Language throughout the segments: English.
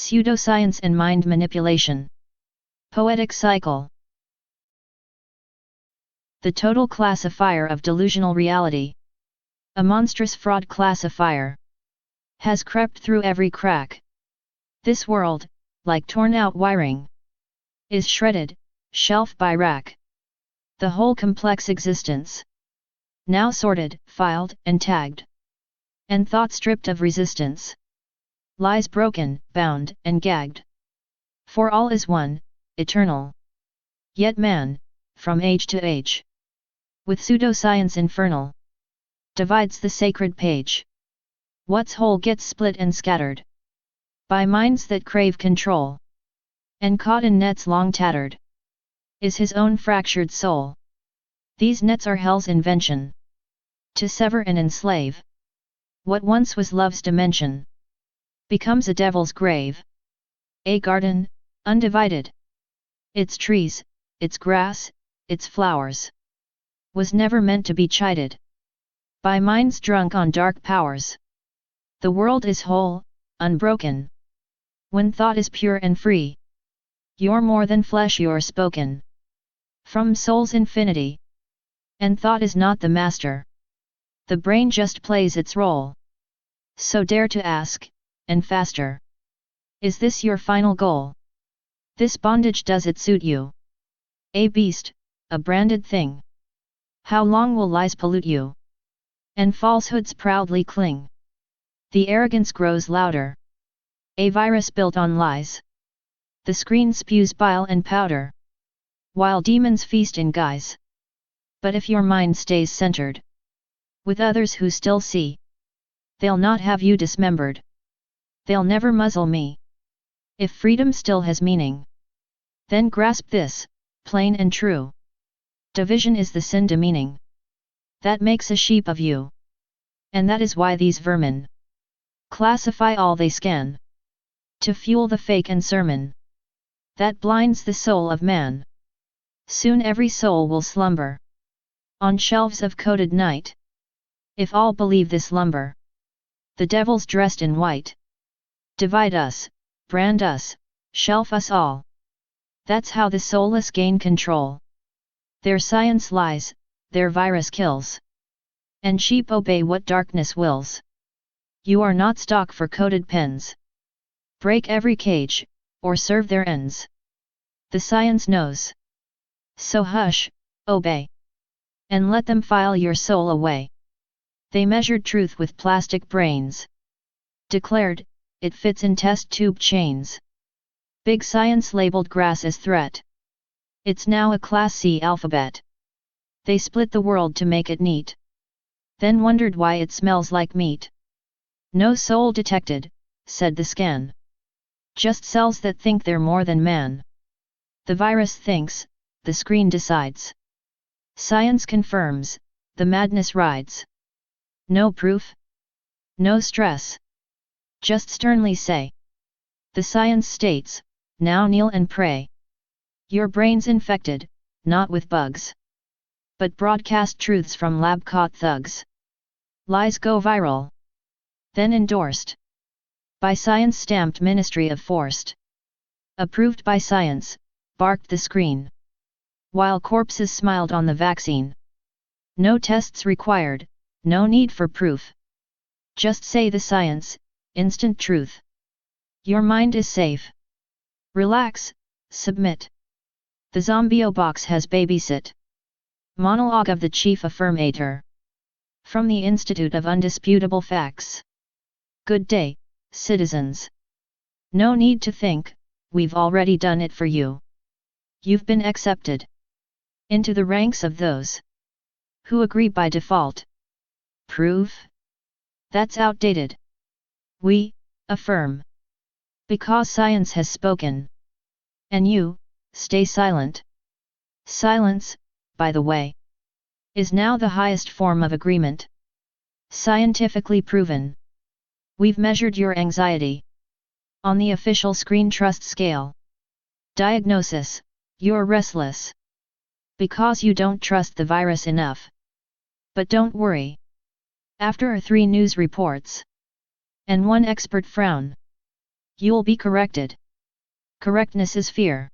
Pseudoscience and mind manipulation. Poetic cycle. The total classifier of delusional reality, a monstrous fraud classifier, has crept through every crack. This world, like torn-out wiring, is shredded, shelf by rack. The whole complex existence, now sorted, filed, and tagged, and thought stripped of resistance, lies broken, bound, and gagged. For all is one, eternal. Yet man, from age to age, with pseudoscience infernal, divides the sacred page. What's whole gets split and scattered by minds that crave control, and caught in nets long tattered is his own fractured soul. These nets are hell's invention, to sever and enslave what once was love's dimension, becomes a devil's grave. A garden, undivided, its trees, its grass, its flowers, was never meant to be chided by minds drunk on dark powers. The world is whole, unbroken, when thought is pure and free. You're more than flesh, you're spoken from soul's infinity, and thought is not the master. The brain just plays its role. So dare to ask, and faster. Is this your final goal? This bondage, does it suit you? A beast, a branded thing. How long will lies pollute you, and falsehoods proudly cling? The arrogance grows louder. A virus built on lies. The screen spews bile and powder, while demons feast in guise. But if your mind stays centered with others who still see, they'll not have you dismembered. They'll never muzzle me. If freedom still has meaning, then grasp this, plain and true. Division is the sin demeaning that makes a sheep of you. And that is why these vermin classify all they scan, to fuel the fake and sermon that blinds the soul of man. Soon every soul will slumber on shelves of coded night, if all believe this lumber. The devils dressed in white divide us, brand us, shelf us all. That's how the soulless gain control. Their science lies, their virus kills, and sheep obey what darkness wills. You are not stock for coded pens. Break every cage, or serve their ends. The science knows. So hush, obey, and let them file your soul away. They measured truth with plastic brains, declared, it fits in test tube chains. Big science labeled grass as threat. It's now a Class C alphabet. They split the world to make it neat, then wondered why it smells like meat. No soul detected, said the scan. Just cells that think they're more than man. The virus thinks, the screen decides. Science confirms, the madness rides. No proof, no stress. Just sternly say. The science states, now kneel and pray. Your brain's infected, not with bugs, but broadcast truths from lab-caught thugs. Lies go viral, then endorsed by science-stamped Ministry of Forced. Approved by science, barked the screen, while corpses smiled on the vaccine. No tests required, no need for proof. Just say the science, instant truth. Your mind is safe. Relax, submit. The zombio box has babysit. Monologue of the chief affirmator, from the Institute of Undisputable Facts. Good day, citizens. No need to think, we've already done it for you. You've been accepted into the ranks of those who agree by default. Proof? That's outdated. We affirm, because science has spoken. And you stay silent. Silence, by the way, is now the highest form of agreement. Scientifically proven. We've measured your anxiety on the official screen trust scale. Diagnosis: you're restless because you don't trust the virus enough. But don't worry. After 3 news reports and 1 expert frown, You'll be corrected. Correctness is fear.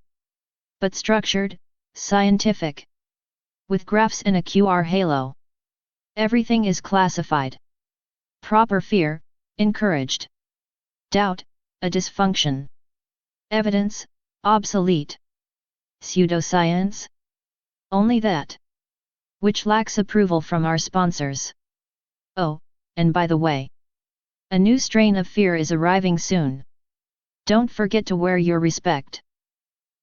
But structured, scientific. With graphs and a QR halo. Everything is classified. Proper fear, encouraged. Doubt, a dysfunction. Evidence, obsolete. Pseudoscience? Only that. Which lacks approval from our sponsors. Oh, and by the way. A new strain of fear is arriving soon. Don't forget to wear your respect.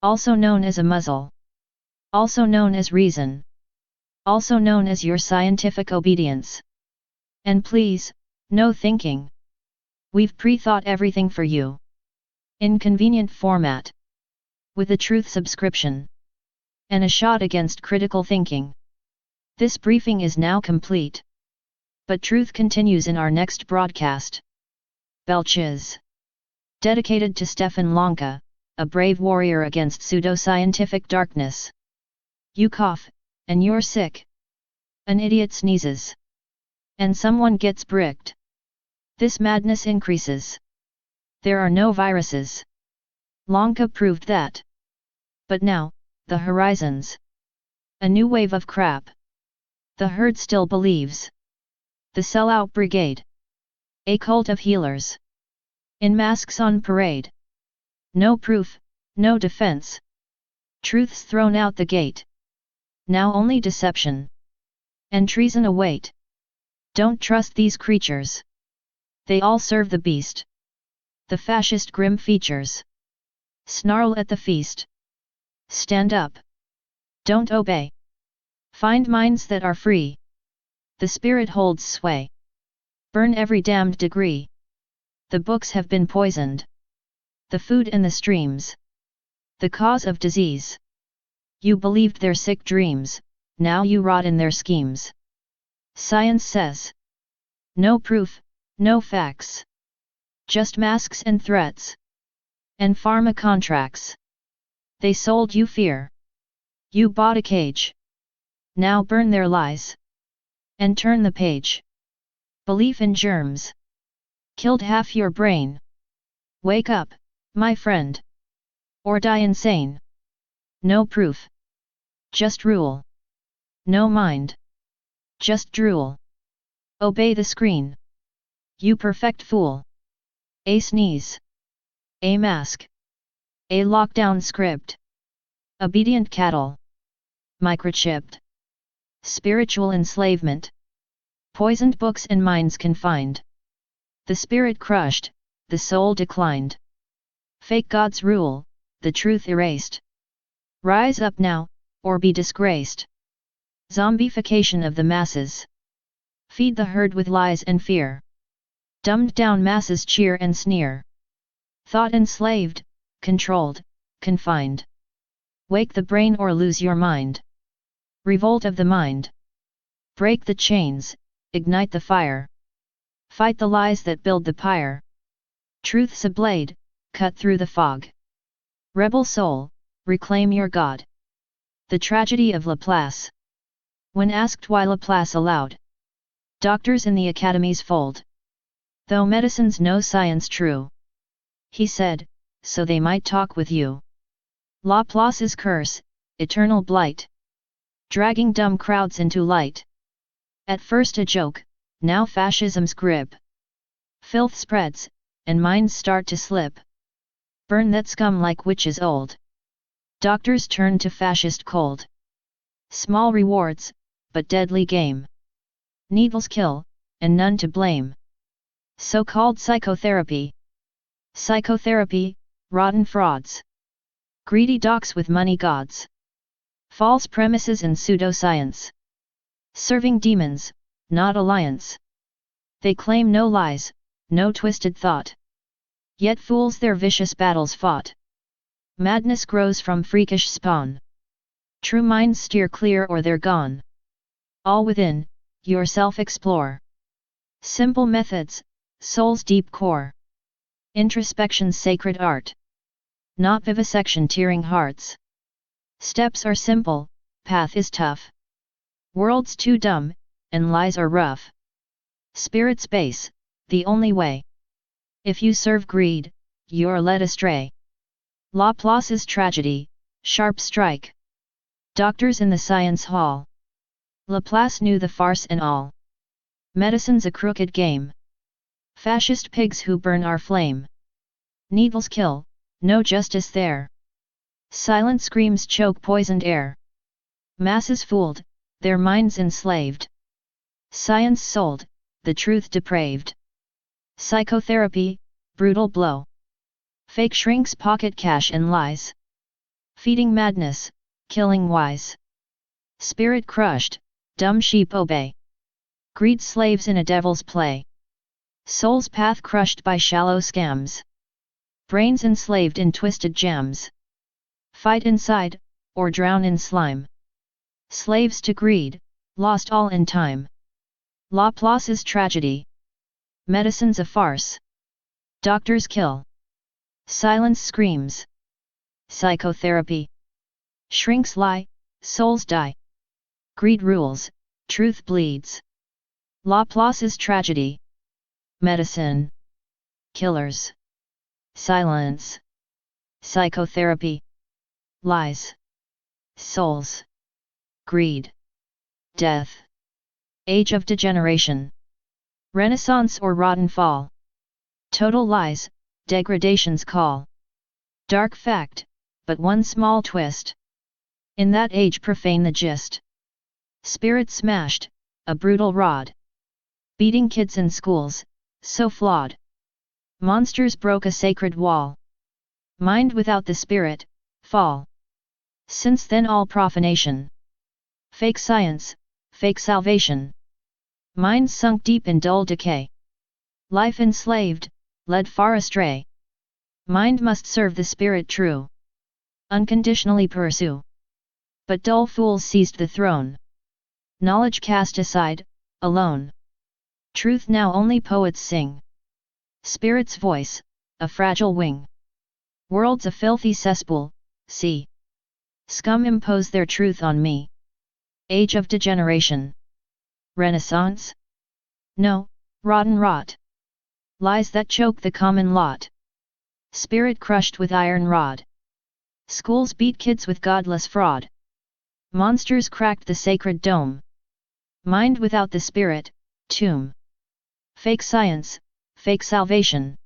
Also known as a muzzle. Also known as reason. Also known as your scientific obedience. And please, no thinking. We've pre-thought everything for you. In convenient format. With a truth subscription. And a shot against critical thinking. This briefing is now complete. But truth continues in our next broadcast. Belches. Dedicated to Stefan Lanka, a brave warrior against pseudoscientific darkness. You cough, and you're sick. An idiot sneezes. And someone gets bricked. This madness increases. There are no viruses. Lanka proved that. But now, the horizons. A new wave of crap. The herd still believes. The sellout brigade. A cult of healers. In masks on parade. No proof, no defense. Truth's thrown out the gate. Now only deception. And treason await. Don't trust these creatures. They all serve the beast. The fascist grim features. Snarl at the feast. Stand up. Don't obey. Find minds that are free. The spirit holds sway. Burn every damned degree. The books have been poisoned. The food and the streams. The cause of disease. You believed their sick dreams, now you rot in their schemes. Science says. No proof, no facts. Just masks and threats. And pharma contracts. They sold you fear. You bought a cage. Now burn their lies. And turn the page. Belief in germs. Killed half your brain. Wake up, my friend. Or die insane. No proof. Just rule. No mind. Just drool. Obey the screen. You perfect fool. A sneeze. A mask. A lockdown script. Obedient cattle. Microchipped. Spiritual enslavement. Poisoned books and minds confined. The spirit crushed, the soul declined. Fake gods rule, the truth erased. Rise up now, or be disgraced. Zombification of the masses. Feed the herd with lies and fear. Dumbed down masses cheer and sneer. Thought enslaved, controlled, confined. Wake the brain or lose your mind. Revolt of the mind. Break the chains, ignite the fire. Fight the lies that build the pyre. Truth's a blade, cut through the fog. Rebel soul, reclaim your God. The tragedy of Laplace. When asked why Laplace allowed doctors in the academy's fold, though medicine's no science true, he said, so they might talk with you. Laplace's curse, eternal blight, dragging dumb crowds into light. At first a joke, now fascism's grip. Filth spreads, and minds start to slip. Burn that scum like witches old. Doctors turn to fascist cold. Small rewards, but deadly game. Needles kill, and none to blame. So-called psychotherapy. Psychotherapy, rotten frauds. Greedy docs with money gods. False premises and pseudoscience. Serving demons, not alliance. They claim no lies, no twisted thought. Yet fools their vicious battles fought. Madness grows from freakish spawn. True minds steer clear or they're gone. All within, yourself explore. Simple methods, soul's deep core. Introspection's sacred art. Not vivisection tearing hearts. Steps are simple, path is tough. World's too dumb, and lies are rough. Spirit's base, the only way. If you serve greed, you're led astray. Laplace's tragedy, sharp strike. Doctors in the science hall. Laplace knew the farce and all. Medicine's a crooked game. Fascist pigs who burn our flame. Needles kill, no justice there. Silent screams choke poisoned air. Masses fooled, their minds enslaved. Science sold, the truth depraved. Psychotherapy, brutal blow. Fake shrinks pocket cash and lies. Feeding madness, killing wise. Spirit crushed, dumb sheep obey. Greed slaves in a devil's play. Soul's path crushed by shallow scams. Brains enslaved in twisted jams. Fight inside, or drown in slime. Slaves to greed, lost all in time. Laplace's tragedy. Medicine's a farce. Doctors kill. Silence screams. Psychotherapy. Shrinks lie, souls die. Greed rules, truth bleeds. Laplace's tragedy. Medicine. Killers. Silence. Psychotherapy. Lies. Souls. Greed. Death. Age of degeneration. Renaissance or rotten fall. Total lies, degradation's call. Dark fact, but one small twist. In that age profane the gist. Spirit smashed, a brutal rod. Beating kids in schools, so flawed. Monsters broke a sacred wall. Mind without the spirit, fall. Since then all profanation. Fake science, fake salvation. Minds sunk deep in dull decay. Life enslaved, led far astray. Mind must serve the spirit true. Unconditionally pursue. But dull fools seized the throne. Knowledge cast aside, alone. Truth now only poets sing. Spirit's voice, a fragile wing. World's a filthy cesspool, see. Scum impose their truth on me. Age of degeneration. Renaissance? No, rotten rot. Lies that choke the common lot. Spirit crushed with iron rod. Schools beat kids with godless fraud. Monsters cracked the sacred dome. Mind without the spirit, tomb. Fake science, fake salvation.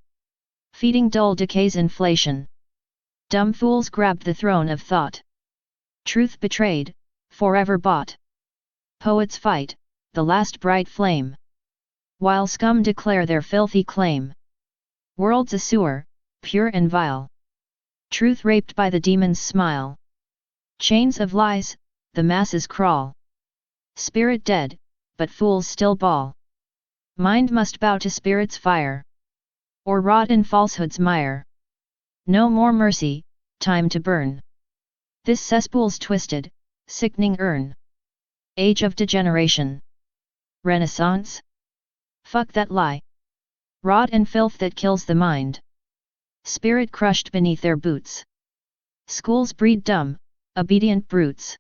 Feeding dull decay's inflation. Dumb fools grabbed the throne of thought. Truth betrayed, forever bought. Poets fight, the last bright flame. While scum declare their filthy claim. World's a sewer, pure and vile. Truth raped by the demon's smile. Chains of lies, the masses crawl. Spirit dead, but fools still bawl. Mind must bow to spirit's fire. Or rot in falsehood's mire. No more mercy, time to burn. This cesspool's twisted, sickening urn. Age of degeneration. Renaissance? Fuck that lie. Rot and filth that kills the mind. Spirit crushed beneath their boots. Schools breed dumb, obedient brutes.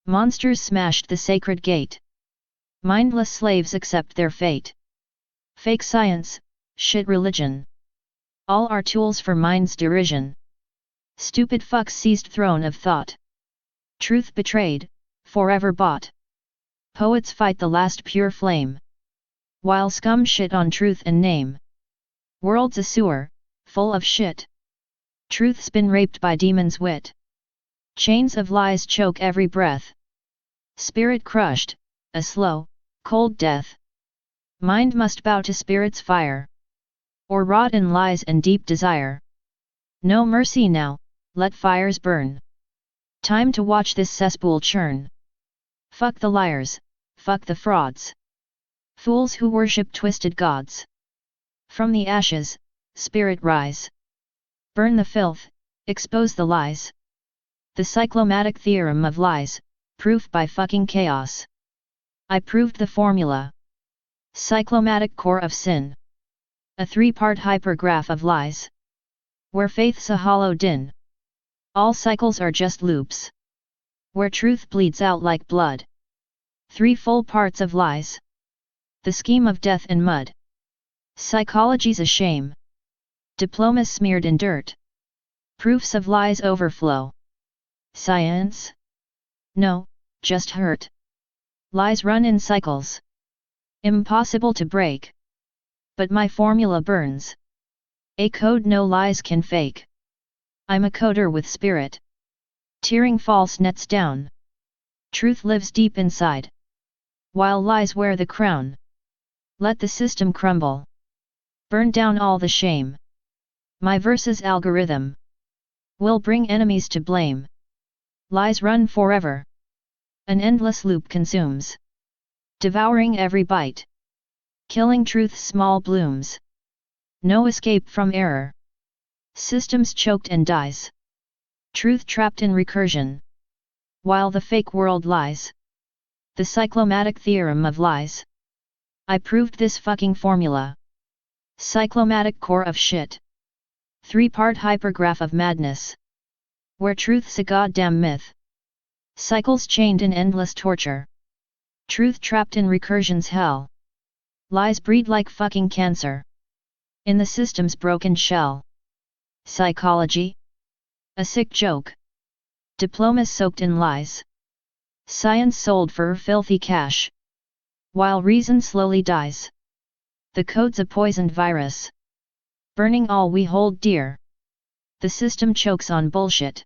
Monsters smashed the sacred gate. Mindless slaves accept their fate. Fake science, shit religion. All are tools for mind's derision. Stupid fucks seized throne of thought. Truth betrayed, forever bought. Poets fight the last pure flame. While scum shit on truth and name. World's a sewer, full of shit. Truth's been raped by demon's wit. Chains of lies choke every breath. Spirit crushed, a slow, cold death. Mind must bow to spirit's fire. Or rot in lies and deep desire. No mercy now, let fires burn. Time to watch this cesspool churn. Fuck the liars, fuck the frauds. Fools who worship twisted gods. From the ashes, spirit rise. Burn the filth, expose the lies. The cyclomatic theorem of lies, proof by fucking chaos. I proved the formula. Cyclomatic core of sin. A three-part hypergraph of lies. Where faith's a hollow din. All cycles are just loops. Where truth bleeds out like blood. Three full parts of lies. The scheme of death and mud. Psychology's a shame. Diplomas smeared in dirt. Proofs of lies overflow. Science? No, just hurt. Lies run in cycles. Impossible to break. But my formula burns. A code no lies can fake. I'm a coder with spirit. Tearing false nets down. Truth lives deep inside. While lies wear the crown. Let the system crumble. Burn down all the shame. My verse's algorithm will bring enemies to blame. Lies run forever. An endless loop consumes. Devouring every bite. Killing truth's small blooms. No escape from error. Systems choked and dies. Truth trapped in recursion. While the fake world lies. The cyclomatic theorem of lies. I proved this fucking formula. Cyclomatic core of shit. 3-part hypergraph of madness. Where truth's a goddamn myth. Cycles chained in endless torture. Truth trapped in recursion's hell. Lies breed like fucking cancer. In the system's broken shell. Psychology? A sick joke. Diplomas soaked in lies. Science sold for filthy cash. While reason slowly dies. The code's a poisoned virus. Burning all we hold dear. The system chokes on bullshit.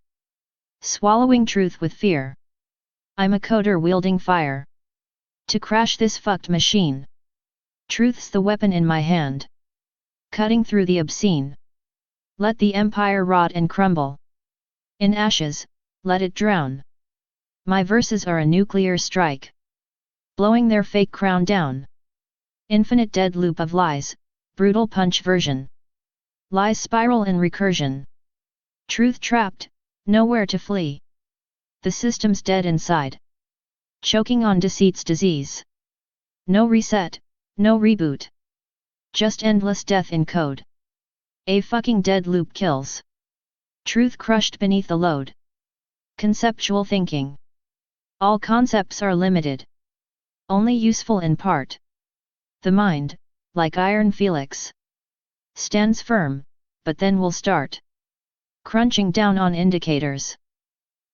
Swallowing truth with fear. I'm a coder wielding fire. To crash this fucked machine. Truth's the weapon in my hand. Cutting through the obscene. Let the empire rot and crumble. In ashes, let it drown. My verses are a nuclear strike. Blowing their fake crown down. Infinite dead loop of lies, brutal punch version. Lies spiral in recursion. Truth trapped, nowhere to flee. The system's dead inside. Choking on deceit's disease. No reset, no reboot. Just endless death in code. A fucking dead loop kills. Truth crushed beneath the load. Conceptual thinking. All concepts are limited. Only useful in part. The mind, like iron Felix. Stands firm, but then will start. Crunching down on indicators.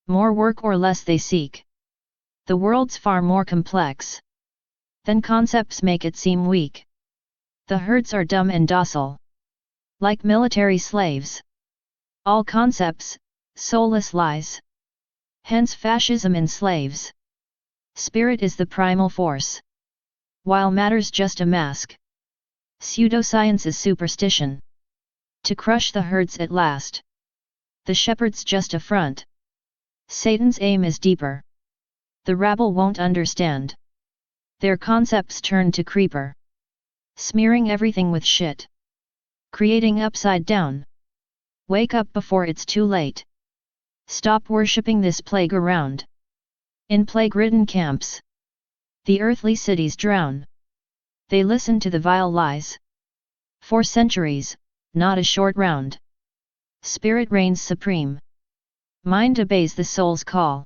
More work or less they seek. The world's far more complex. Than concepts make it seem weak. The herds are dumb and docile. Like military slaves. All concepts, soulless lies. Hence fascism enslaves. Spirit is the primal force. While matter's just a mask. Pseudoscience is superstition. To crush the herds at last. The shepherd's just a front. Satan's aim is deeper. The rabble won't understand. Their concepts turn to creeper. Smearing everything with shit. Creating upside down. Wake up before it's too late. Stop worshipping this plague around. In plague-ridden camps. The earthly cities drown. They listen to the vile lies. For centuries, not a short round. Spirit reigns supreme. Mind obeys the soul's call.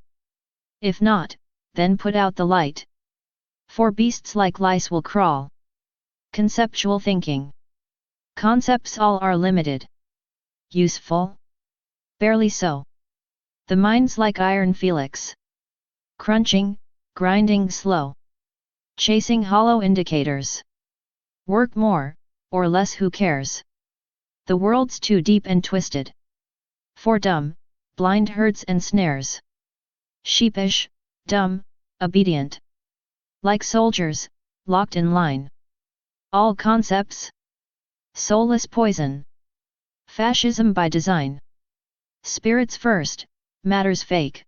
If not, then put out the light. For beasts like lice will crawl. Conceptual thinking. Concepts all are limited. Useful? Barely so. The mind's like iron Felix. Crunching, grinding slow. Chasing hollow indicators. Work more, or less who cares? The world's too deep and twisted. For dumb, blind herds and snares. Sheepish, dumb, obedient. Like soldiers, locked in line. All concepts. Soulless poison. Fascism by design. Spirits first, matters fake.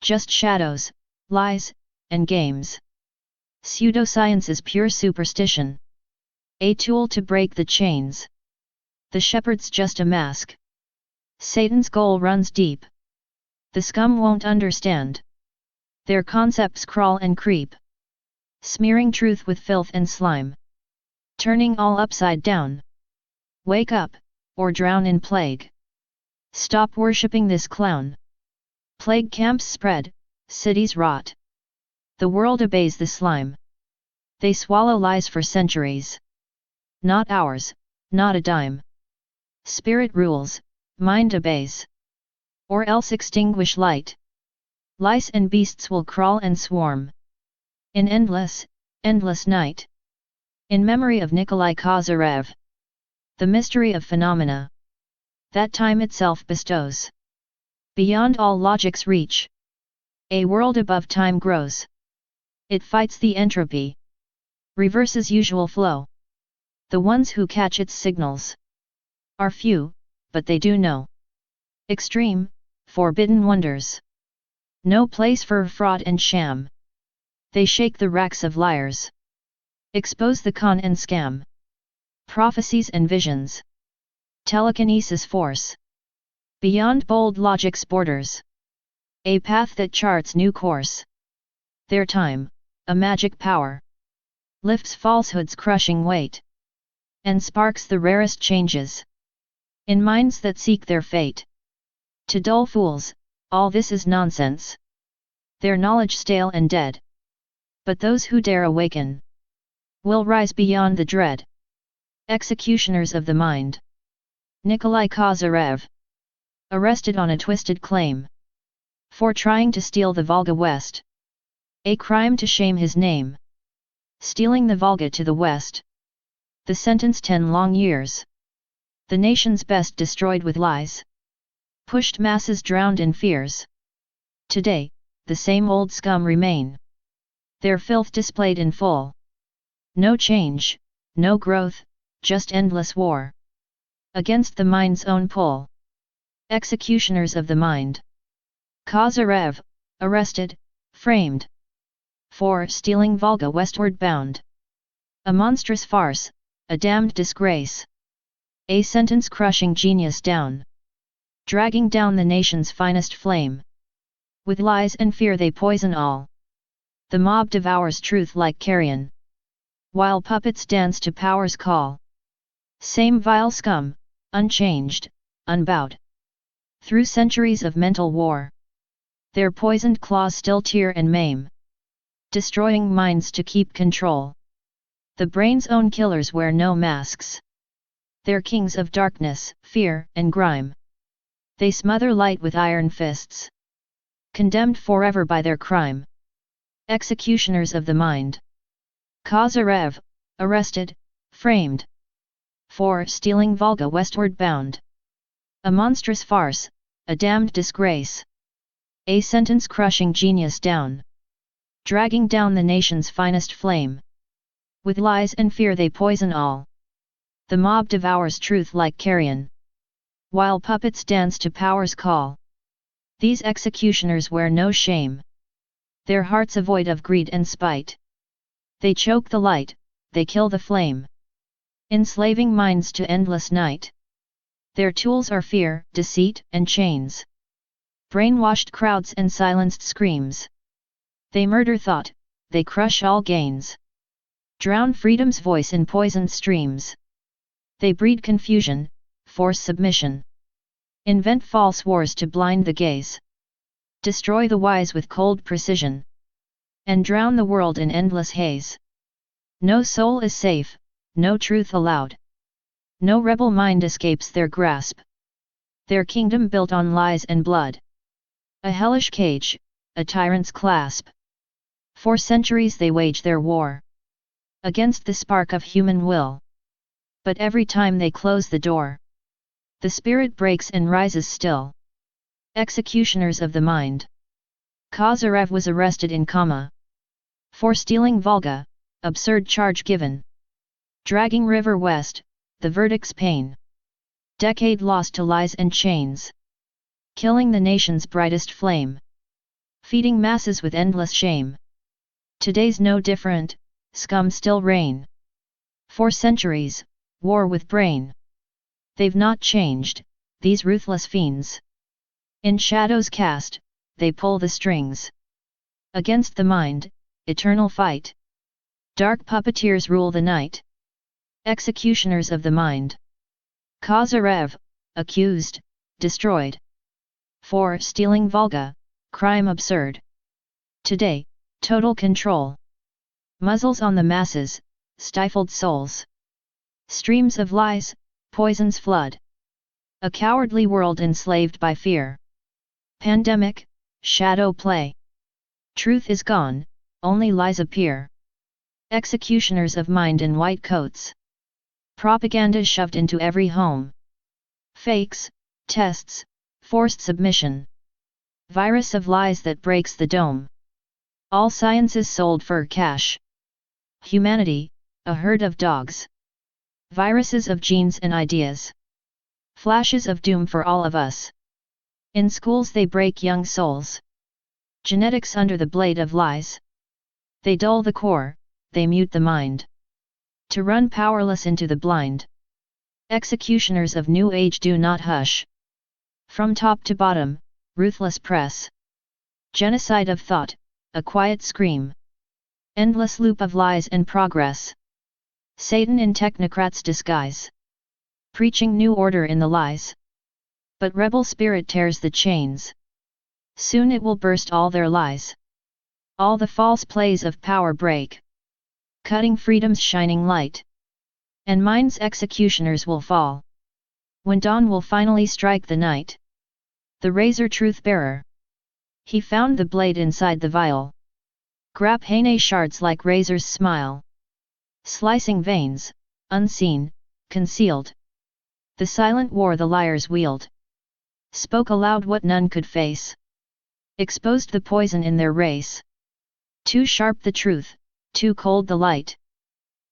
Just shadows, lies, and games. Pseudoscience is pure superstition. A tool to break the chains. The shepherd's just a mask. Satan's goal runs deep. The scum won't understand. Their concepts crawl and creep. Smearing truth with filth and slime. Turning all upside down. Wake up, or drown in plague. Stop worshipping this clown. Plague camps spread, cities rot. The world obeys the slime. They swallow lies for centuries. Not ours, not a dime. Spirit rules, mind obeys. Or else extinguish light. Lice and beasts will crawl and swarm. In endless night. In memory of Nikolai Kozyrev. The mystery of phenomena. That time itself bestows. Beyond all logic's reach. A world above time grows. It fights the entropy. Reverses usual flow. The ones who catch its signals are few, but they do know. Extreme, forbidden wonders. No place for fraud and sham. They shake the racks of liars. Expose the con and scam. Prophecies and visions. Telekinesis force. Beyond bold logic's borders. A path that charts new course. Their time, a magic power. Lifts falsehood's crushing weight. And sparks the rarest changes. In minds that seek their fate. To dull fools, all this is nonsense. Their knowledge stale and dead. But those who dare awaken will rise beyond the dread. Executioners of the mind. Nikolai Kozyrev. Arrested on a twisted claim. For trying to steal the Volga West. A crime to shame his name. Stealing the Volga to the West. The sentence 10 long years. The nation's best destroyed with lies. Pushed masses drowned in fears. Today, the same old scum remain. Their filth displayed in full. No change, no growth, just endless war. Against the mind's own pull. Executioners of the mind. Kozyrev, arrested, framed. For stealing Volga westward bound. A monstrous farce, a damned disgrace. A sentence-crushing genius down. Dragging down the nation's finest flame. With lies and fear they poison all. The mob devours truth like carrion. While puppets dance to power's call. Same vile scum, unchanged, unbowed. Through centuries of mental war. Their poisoned claws still tear and maim. Destroying minds to keep control. The brain's own killers wear no masks. They're kings of darkness, fear, and grime. They smother light with iron fists. Condemned forever by their crime. Executioners of the mind. Kozyrev, arrested, framed. For stealing Volga westward bound. A monstrous farce, a damned disgrace. A sentence-crushing genius down. Dragging down the nation's finest flame. With lies and fear they poison all. The mob devours truth like carrion. While puppets dance to power's call. These executioners wear no shame. Their hearts are void of greed and spite. They choke the light, they kill the flame. Enslaving minds to endless night. Their tools are fear, deceit, and chains. Brainwashed crowds and silenced screams. They murder thought, they crush all gains. Drown freedom's voice in poisoned streams. They breed confusion, force submission. Invent false wars to blind the gaze. Destroy the wise with cold precision. And drown the world in endless haze. No soul is safe, no truth allowed. No rebel mind escapes their grasp. Their kingdom built on lies and blood. A hellish cage, a tyrant's clasp. For centuries they wage their war. Against the spark of human will. But every time they close the door. The spirit breaks and rises still. Executioners of the mind. Kozyrev was arrested in Kama. For stealing Volga, absurd charge given. Dragging river west, the verdict's pain. Decade lost to lies and chains. Killing the nation's brightest flame. Feeding masses with endless shame. Today's no different, scum still reign. For centuries, war with brain. They've not changed, these ruthless fiends. In shadows cast, they pull the strings. Against the mind, eternal fight. Dark puppeteers rule the night. Executioners of the mind. Kozyrev, accused, destroyed. For stealing Volga, crime absurd. Today, total control. Muzzles on the masses, stifled souls. Streams of lies, poisons flood. A cowardly world enslaved by fear. Pandemic, shadow play. Truth is gone, only lies appear. Executioners of mind in white coats. Propaganda shoved into every home. Fakes, tests, forced submission. Virus of lies that breaks the dome. All sciences sold for cash. Humanity, a herd of dogs. Viruses of genes and ideas. Flashes of doom for all of us. In schools they break young souls. Genetics under the blade of lies. They dull the core, they mute the mind. To run powerless into the blind. Executioners of new age do not hush. From top to bottom, ruthless press. Genocide of thought, a quiet scream. Endless loop of lies and progress. Satan in technocrat's disguise. Preaching new order in the lies. But rebel spirit tears the chains. Soon it will burst all their lies. All the false plays of power break. Cutting freedom's shining light. And mind's executioners will fall. When dawn will finally strike the night. The razor truth bearer. He found the blade inside the vial. Graphene shards like razors smile. Slicing veins, unseen, concealed. The silent war the liars wield. Spoke aloud what none could face. Exposed the poison in their race. Too sharp the truth, too cold the light.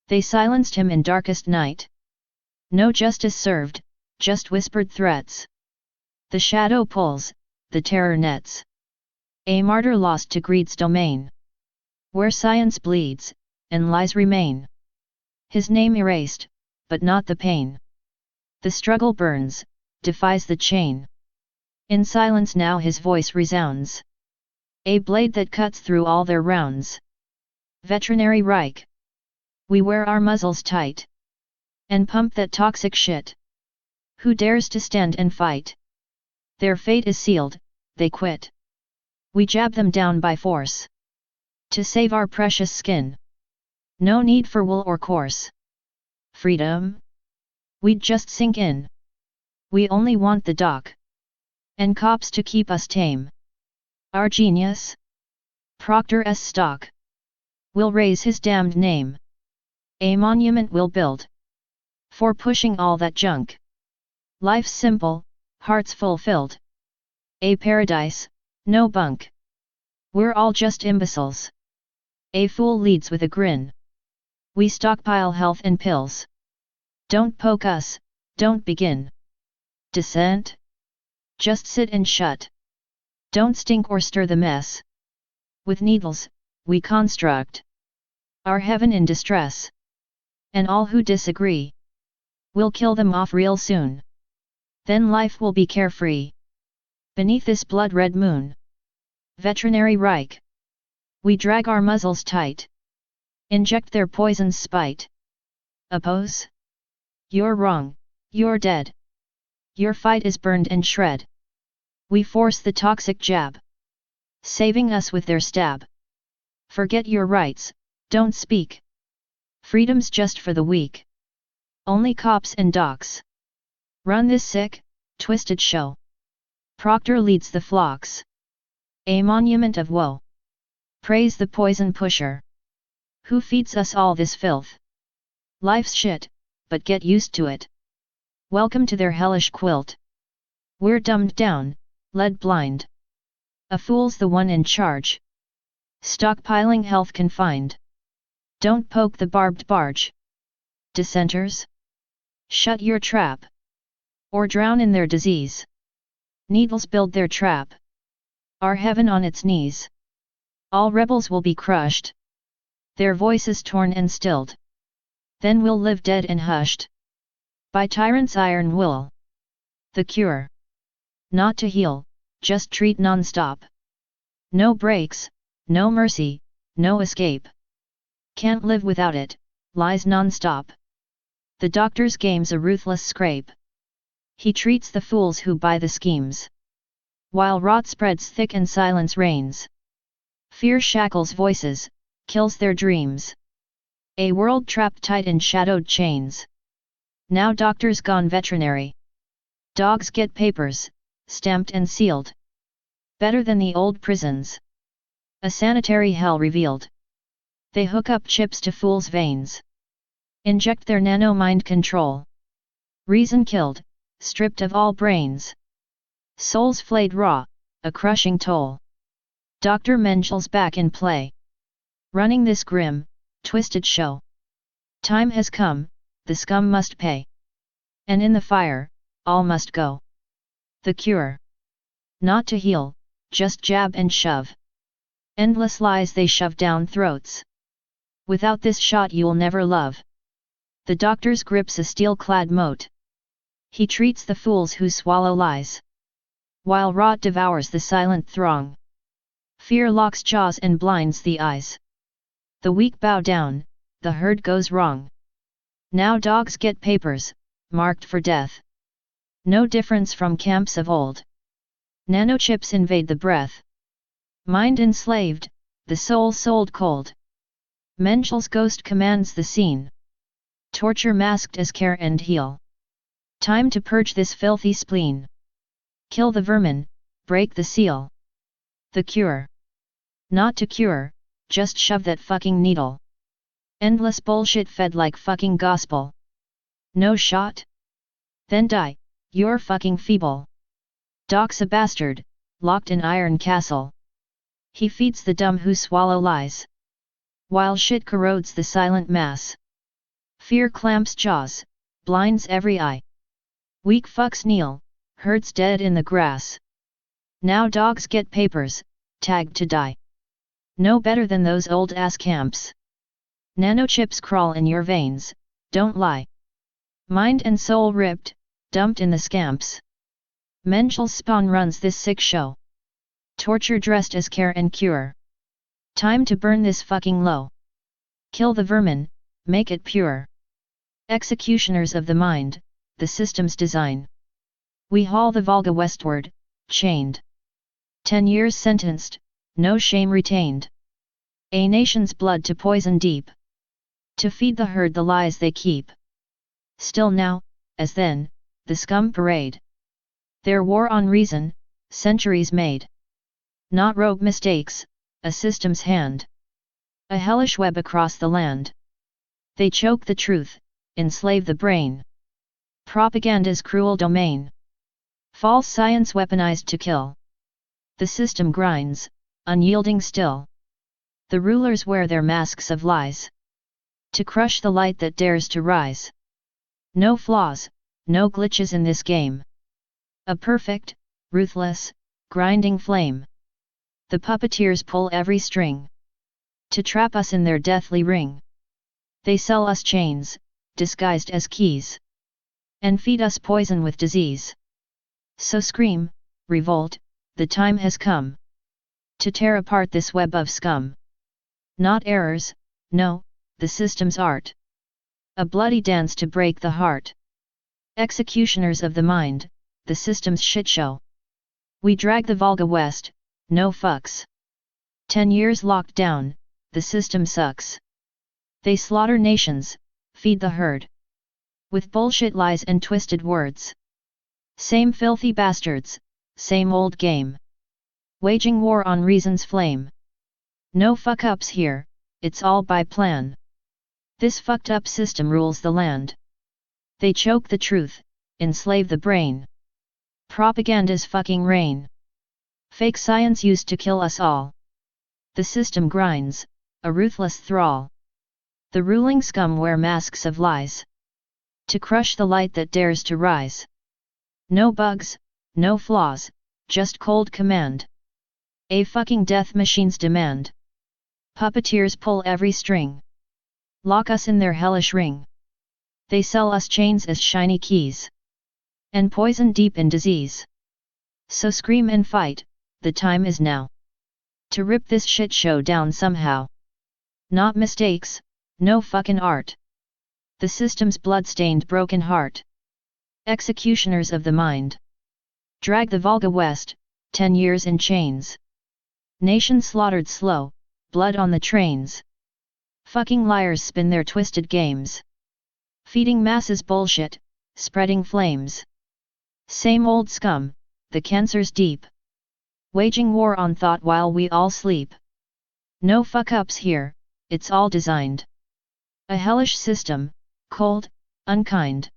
They silenced him in darkest night. No justice served, just whispered threats. The shadow pulls, the terror nets. A martyr lost to greed's domain. Where science bleeds, and lies remain. His name erased, but not the pain. The struggle burns, defies the chain. In silence now his voice resounds. A blade that cuts through all their rounds. Veterinary Reich. We wear our muzzles tight. And pump that toxic shit. Who dares to stand and fight? Their fate is sealed, they quit. We jab them down by force. To save our precious skin. No need for wool or coarse. Freedom? We'd just sink in. We only want the dock. And cops to keep us tame. Our genius? Proctor's stock. We'll raise his damned name. A monument we'll build. For pushing all that junk. Life's simple, hearts fulfilled. A paradise, no bunk. We're all just imbeciles. A fool leads with a grin. We stockpile health and pills. Don't poke us, don't begin. Dissent? Just sit and shut. Don't stink or stir the mess. With needles, we construct our heaven in distress. And all who disagree, we'll kill them off real soon. Then life will be carefree. Beneath this blood-red moon. Veterinary Reich. We drag our muzzles tight. Inject their poison's spite. Oppose? You're wrong, you're dead. Your fight is burned and shred. We force the toxic jab. Saving us with their stab. Forget your rights, don't speak. Freedom's just for the weak. Only cops and docs. Run this sick, twisted show. Proctor leads the flocks. A monument of woe. Praise the poison pusher. Who feeds us all this filth? Life's shit, but get used to it. Welcome to their hellish quilt. We're dumbed down, led blind. A fool's the one in charge. Stockpiling health confined. Don't poke the barbed barge. Dissenters? Shut your trap. Or drown in their disease. Needles build their trap. Our heaven on its knees. All rebels will be crushed. Their voices torn and stilled. Then we'll live dead and hushed. By tyrants' iron wool. The cure. Not to heal, just treat non-stop. No breaks, no mercy, no escape. Can't live without it, lies non-stop. The doctor's game's a ruthless scrape. He treats the fools who buy the schemes. While rot spreads thick and silence reigns. Fear shackles voices, kills their dreams. A world trapped tight in shadowed chains. Now doctors gone veterinary. Dogs get papers, stamped and sealed. Better than the old prisons. A sanitary hell revealed. They hook up chips to fools' veins. Inject their nano-mind control. Reason killed, stripped of all brains. Souls flayed raw, a crushing toll. Dr. Mengel's back in play. Running this grim, twisted show. Time has come, the scum must pay. And in the fire, all must go. The cure. Not to heal, just jab and shove. Endless lies they shove down throats. Without this shot you'll never love. The doctor's grips a steel-clad moat. He treats the fools who swallow lies. While rot devours the silent throng. Fear locks jaws and blinds the eyes. The weak bow down, the herd goes wrong. Now dogs get papers, marked for death. No difference from camps of old. Nanochips invade the breath. Mind enslaved, the soul sold cold. Mengel's ghost commands the scene. Torture masked as care and heal. Time to purge this filthy spleen. Kill the vermin, break the seal. The cure. Not to cure, just shove that fucking needle. Endless bullshit fed like fucking gospel. No shot? Then die, you're fucking feeble. Doc's a bastard, locked in iron castle. He feeds the dumb who swallow lies. While shit corrodes the silent mass. Fear clamps jaws, blinds every eye. Weak fucks kneel, herds dead in the grass. Now dogs get papers, tagged to die. No better than those old ass camps. Nanochips crawl in your veins, don't lie. Mind and soul ripped, dumped in the scamps. Mengel's spawn runs this sick show. Torture dressed as care and cure. Time to burn this fucking low. Kill the vermin, make it pure. Executioners of the mind, the system's design. We haul the Volga westward, chained. 10 years sentenced, no shame retained. A nation's blood to poison deep. To feed the herd the lies they keep. Still now, as then, the scum parade. Their war on reason, centuries made. Not rogue mistakes, a system's hand. A hellish web across the land. They choke the truth, enslave the brain. Propaganda's cruel domain. False science weaponized to kill. The system grinds, unyielding still. The rulers wear their masks of lies. To crush the light that dares to rise. No flaws, no glitches in this game. A perfect, ruthless, grinding flame. The puppeteers pull every string. To trap us in their deathly ring. They sell us chains, disguised as keys. And feed us poison with disease. So scream, revolt, the time has come. To tear apart this web of scum. Not errors, no, the system's art. A bloody dance to break the heart. Executioners of the mind, the system's shitshow. We drag the Volga west, no fucks. 10 years locked down, the system sucks. They slaughter nations, feed the herd. With bullshit lies and twisted words. Same filthy bastards, same old game. Waging war on reason's flame. No fuck-ups here, it's all by plan. This fucked up system rules the land. They choke the truth, enslave the brain. Propaganda's fucking reign. Fake science used to kill us all. The system grinds, a ruthless thrall. The ruling scum wear masks of lies. To crush the light that dares to rise. No bugs, no flaws, just cold command. A fucking death machine's demand. Puppeteers pull every string. Lock us in their hellish ring. They sell us chains as shiny keys. And poison deep in disease. So scream and fight, the time is now. To rip this shit show down somehow. Not mistakes, no fucking art. The system's blood-stained broken heart. Executioners of the mind. Drag the Volga west, 10 years in chains. Nation slaughtered slow, blood on the trains. Fucking liars spin their twisted games. Feeding masses bullshit, spreading flames. Same old scum, the cancer's deep. Waging war on thought while we all sleep. No fuck-ups here, it's all designed. A hellish system, cold, unkind.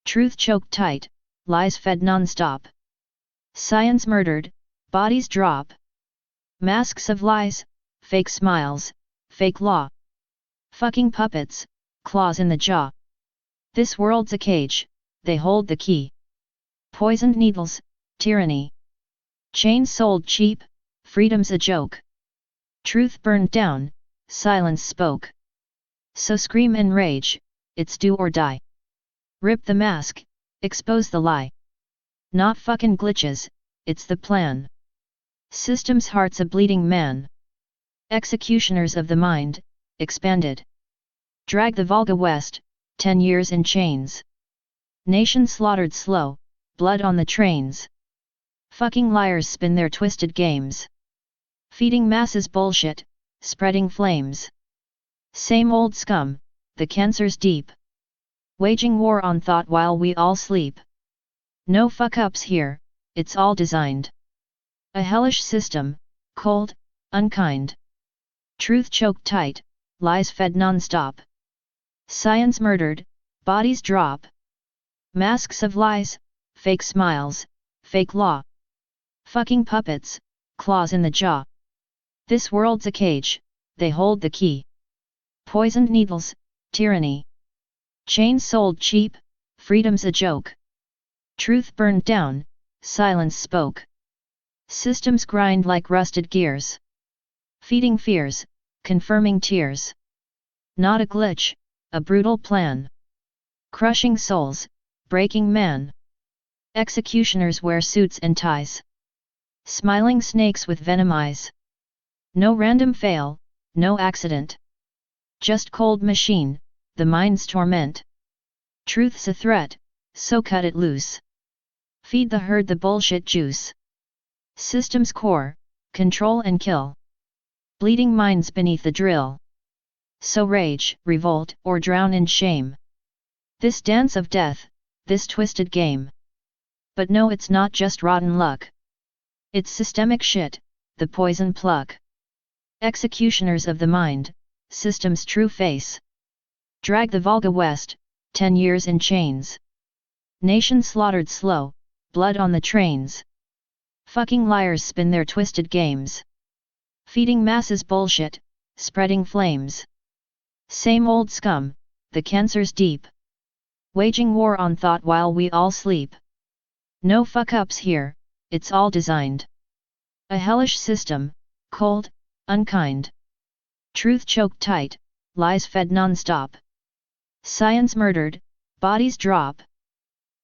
Truth choked tight, lies fed non-stop. Science murdered, bodies drop. Masks of lies, fake smiles, fake law. Fucking puppets, claws in the jaw. This world's a cage, they hold the key. Poisoned needles, tyranny. Chains sold cheap, freedom's a joke. Truth burned down, silence spoke. So scream and rage, it's do or die. Rip the mask, expose the lie. Not fucking glitches, it's the plan. System's heart's a bleeding man. Executioners of the mind, expanded. Drag the Volga west, 10 years in chains. Nation slaughtered slow, blood on the trains. Fucking liars spin their twisted games. Feeding masses bullshit, spreading flames. Same old scum, the cancer's deep. Waging war on thought while we all sleep. No fuck-ups here, it's all designed. A hellish system, cold, unkind. Truth choked tight, lies fed non-stop. Science murdered, bodies drop. Masks of lies, fake smiles, fake law. Fucking puppets, claws in the jaw. This world's a cage, they hold the key. Poisoned needles, tyranny. Chains sold cheap, freedom's a joke. Truth burned down, silence spoke. Systems grind like rusted gears. Feeding fears, confirming tears. Not a glitch, a brutal plan. Crushing souls, breaking man. Executioners wear suits and ties. Smiling snakes with venom eyes. No random fail, no accident. Just cold machine, the mind's torment. Truth's a threat, so cut it loose. Feed the herd the bullshit juice. System's core, control and kill. Bleeding minds beneath the drill. So rage, revolt, or drown in shame. This dance of death, this twisted game. But no, it's not just rotten luck. It's systemic shit, the poison pluck. Executioners of the mind, system's true face. Drag the Volga west, 10 years in chains. Nation slaughtered slow, blood on the trains. Fucking liars spin their twisted games. Feeding masses bullshit, spreading flames. Same old scum, the cancer's deep. Waging war on thought while we all sleep. No fuck-ups here, it's all designed. A hellish system, cold, unkind. Truth choked tight, lies fed non-stop. Science murdered, bodies drop.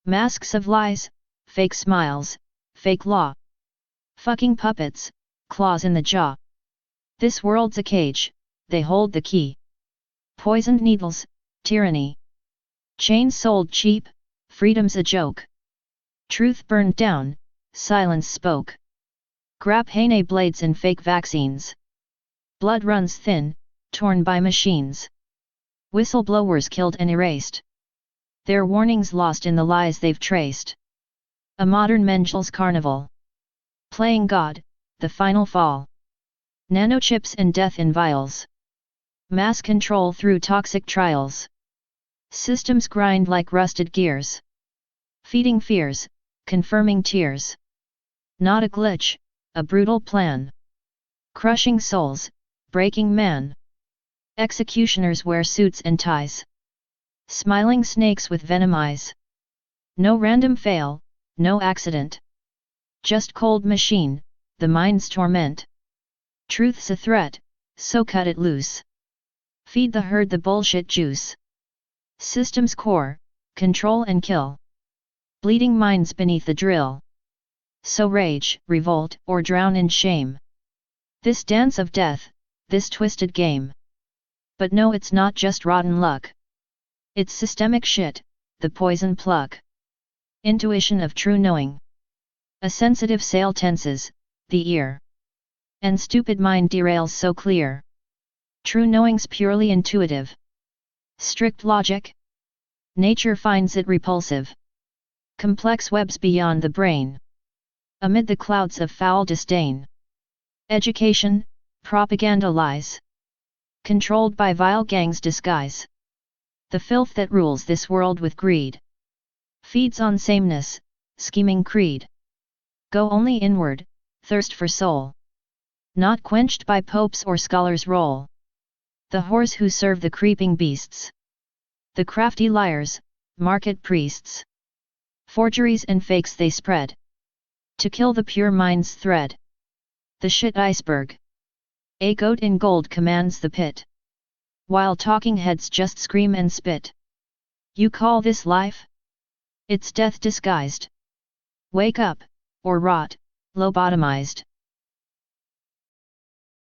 Masks of lies, fake smiles, fake law. Fucking puppets, claws in the jaw. This world's a cage, they hold the key. Poisoned needles, tyranny. Chains sold cheap, freedom's a joke. Truth burned down, silence spoke. Graphene blades and fake vaccines. Blood runs thin, torn by machines. Whistleblowers killed and erased. Their warnings lost in the lies they've traced. A modern Mengel's carnival. Playing God, the final fall. Nanochips and death in vials. Mass control through toxic trials. Systems grind like rusted gears. Feeding fears, confirming tears. Not a glitch, a brutal plan. Crushing souls, breaking man. Executioners wear suits and ties. Smiling snakes with venom eyes. No random fail, no accident. Just cold machine, the mind's torment. Truth's a threat, so cut it loose. Feed the herd the bullshit juice. System's core, control and kill. Bleeding minds beneath the drill. So rage, revolt, or drown in shame. This dance of death, this twisted game. But no, it's not just rotten luck. It's systemic shit, the poison pluck. Intuition of true knowing. A sensitive sail tenses, the ear. And stupid mind derails so clear. True knowing's purely intuitive. Strict logic? Nature finds it repulsive. Complex webs beyond the brain. Amid the clouds of foul disdain. Education, propaganda lies. Controlled by vile gangs' disguise. The filth that rules this world with greed. Feeds on sameness, scheming creed. Go only inward, thirst for soul. Not quenched by popes or scholars' roll. The whores who serve the creeping beasts. The crafty liars, market priests. Forgeries and fakes they spread. To kill the pure mind's thread. The shit iceberg. A goat in gold commands the pit. While talking heads just scream and spit. You call this life? It's death disguised. Wake up, or rot, lobotomized.